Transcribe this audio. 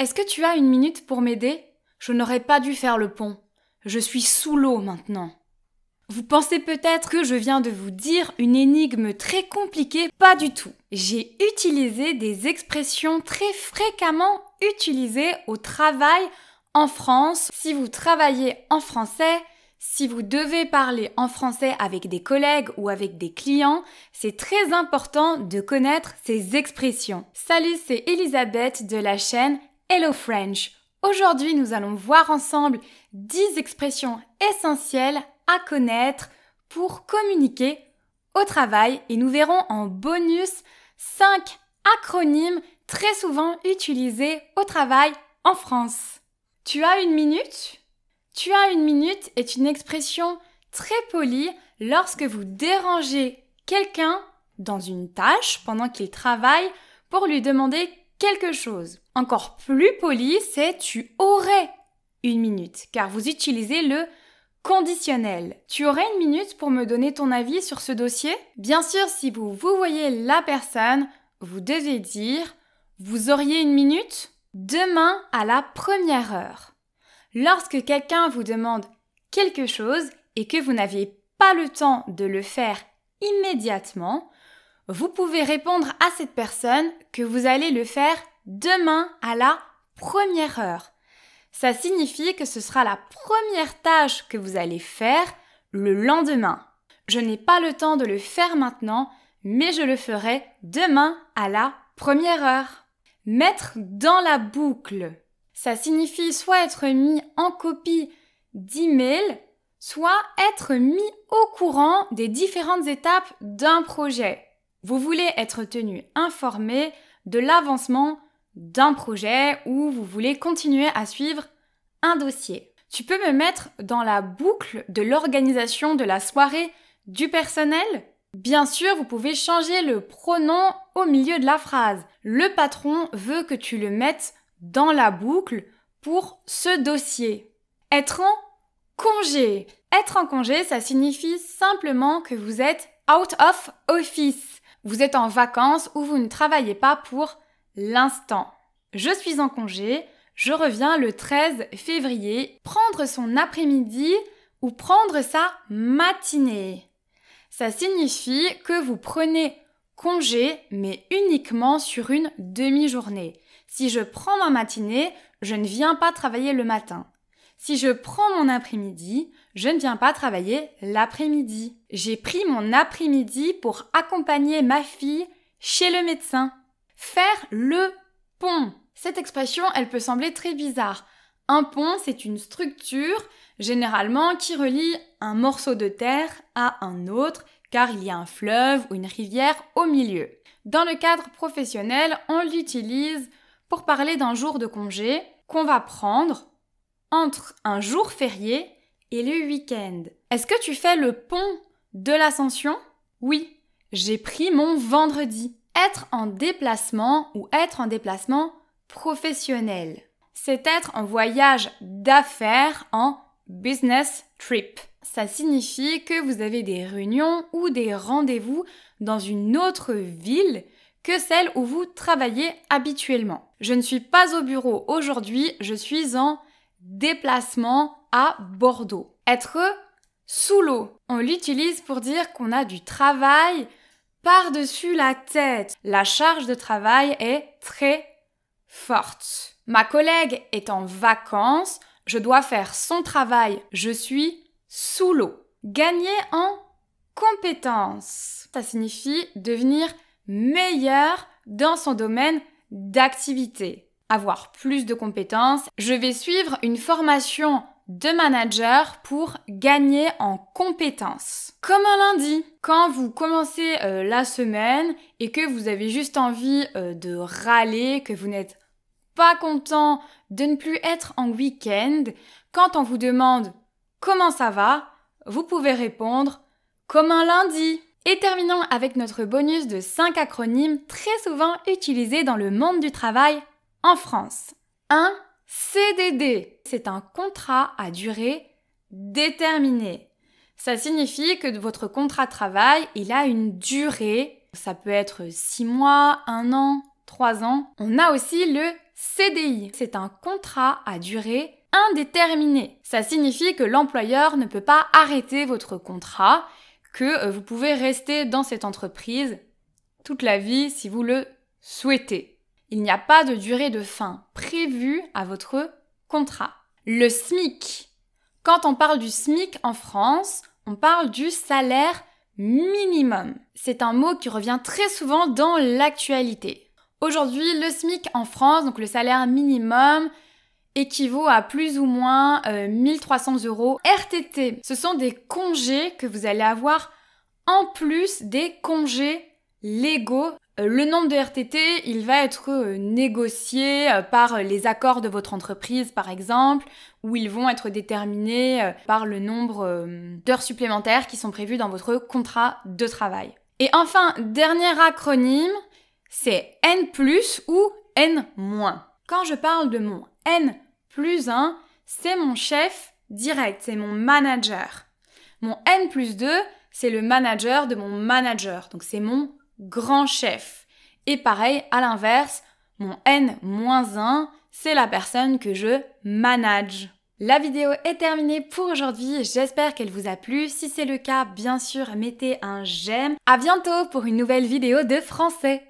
Est-ce que tu as une minute pour m'aider? Je n'aurais pas dû faire le pont. Je suis sous l'eau maintenant. Vous pensez peut-être que je viens de vous dire une énigme très compliquée. Pas du tout. J'ai utilisé des expressions très fréquemment utilisées au travail en France. Si vous travaillez en français, si vous devez parler en français avec des collègues ou avec des clients, c'est très important de connaître ces expressions. Salut, c'est Elisabeth de la chaîne Hello French. Aujourd'hui, nous allons voir ensemble 10 expressions essentielles à connaître pour communiquer au travail et nous verrons en bonus 5 acronymes très souvent utilisés au travail en France. Tu as une minute? Tu as une minute est une expression très polie lorsque vous dérangez quelqu'un dans une tâche pendant qu'il travaille pour lui demander quelque chose. Encore plus poli, c'est tu aurais une minute car vous utilisez le conditionnel. Tu aurais une minute pour me donner ton avis sur ce dossier? Bien sûr, si vous voyez la personne, vous devez dire « Vous auriez une minute ?» demain à la première heure. Lorsque quelqu'un vous demande quelque chose et que vous n'avez pas le temps de le faire immédiatement, vous pouvez répondre à cette personne que vous allez le faire demain à la première heure. Ça signifie que ce sera la première tâche que vous allez faire le lendemain. Je n'ai pas le temps de le faire maintenant, mais je le ferai demain à la première heure. Mettre dans la boucle. Ça signifie soit être mis en copie d'email, soit être mis au courant des différentes étapes d'un projet. Vous voulez être tenu informé de l'avancement d'un projet ou vous voulez continuer à suivre un dossier. Tu peux me mettre dans la boucle de l'organisation de la soirée du personnel? Bien sûr, vous pouvez changer le pronom au milieu de la phrase. Le patron veut que tu le mettes dans la boucle pour ce dossier. Être en congé. Être en congé, ça signifie simplement que vous êtes out of office. Vous êtes en vacances ou vous ne travaillez pas pour l'instant. Je suis en congé, je reviens le 13 février. Prendre son après-midi ou prendre sa matinée. Ça signifie que vous prenez congé, mais uniquement sur une demi-journée. Si je prends ma matinée, je ne viens pas travailler le matin. Si je prends mon après-midi, je ne viens pas travailler l'après-midi. J'ai pris mon après-midi pour accompagner ma fille chez le médecin. Faire le pont. Cette expression, elle peut sembler très bizarre. Un pont, c'est une structure, généralement, qui relie un morceau de terre à un autre, car il y a un fleuve ou une rivière au milieu. Dans le cadre professionnel, on l'utilise pour parler d'un jour de congé qu'on va prendre entre un jour férié et le week-end. Est-ce que tu fais le pont de l'Ascension? Oui, j'ai pris mon vendredi. Être en déplacement ou être en déplacement professionnel. C'est être en voyage d'affaires en business trip. Ça signifie que vous avez des réunions ou des rendez-vous dans une autre ville que celle où vous travaillez habituellement. Je ne suis pas au bureau aujourd'hui, je suis en déplacement à Bordeaux. Être sous l'eau. On l'utilise pour dire qu'on a du travail par-dessus la tête. La charge de travail est très forte. Ma collègue est en vacances, je dois faire son travail, je suis sous l'eau. Gagner en compétences. Ça signifie devenir meilleur dans son domaine d'activité. Avoir plus de compétences. Je vais suivre une formation de manager pour gagner en compétences. Comme un lundi, quand vous commencez la semaine et que vous avez juste envie de râler, que vous n'êtes pas content de ne plus être en week-end, quand on vous demande comment ça va, vous pouvez répondre comme un lundi. Et terminons avec notre bonus de 5 acronymes très souvent utilisés dans le monde du travail en France. 1. CDD. C'est un contrat à durée déterminée. Ça signifie que votre contrat de travail, il a une durée. Ça peut être 6 mois, 1 an, 3 ans. On a aussi le CDI. C'est un contrat à durée indéterminée. Ça signifie que l'employeur ne peut pas arrêter votre contrat, que vous pouvez rester dans cette entreprise toute la vie si vous le souhaitez. Il n'y a pas de durée de fin prévue à votre contrat. Le SMIC. Quand on parle du SMIC en France, on parle du salaire minimum. C'est un mot qui revient très souvent dans l'actualité. Aujourd'hui, le SMIC en France, donc le salaire minimum, équivaut à plus ou moins 1300 €. RTT, ce sont des congés que vous allez avoir en plus des congés légaux. Le nombre de RTT, il va être négocié par les accords de votre entreprise, par exemple, ou ils vont être déterminés par le nombre d'heures supplémentaires qui sont prévues dans votre contrat de travail. Et enfin, dernier acronyme, c'est N+, ou N-. Quand je parle de mon N+1, c'est mon chef direct, c'est mon manager. Mon N+2, c'est le manager de mon manager, donc c'est mon grand chef. Et pareil, à l'inverse, mon N-1, c'est la personne que je manage. La vidéo est terminée pour aujourd'hui, j'espère qu'elle vous a plu. Si c'est le cas, bien sûr, mettez un j'aime. À bientôt pour une nouvelle vidéo de français.